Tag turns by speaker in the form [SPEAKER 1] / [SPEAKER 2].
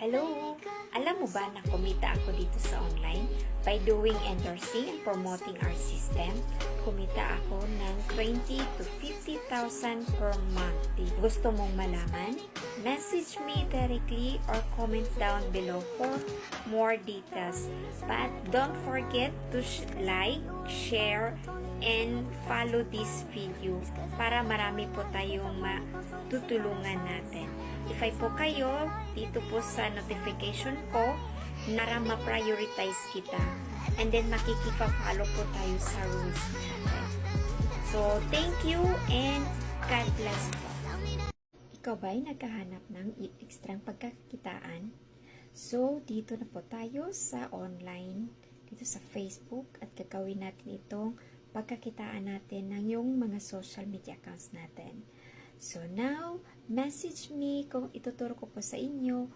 [SPEAKER 1] Hello! Alam mo ba na kumita ako dito sa online? By doing endorsing and promoting our system, kumita ako ng 20 to 50,000 per month. Gusto mong malaman? Message me directly or comment down below for more details. But don't forget to like, share, and follow this video para marami po tayong matutulungan natin. Ify po kayo dito po sa notification ko para ma-prioritize kita. And then makikipag-follow po tayo sa rules natin. So, thank you and God bless po. Ikaw ba'y naghahanap ng ekstrang pagkakitaan? So, dito na po tayo sa online, dito sa Facebook at gagawin natin itong pagkakitaan natin ng yung mga social media accounts natin. So now, message me kung ituturo ko po sa inyo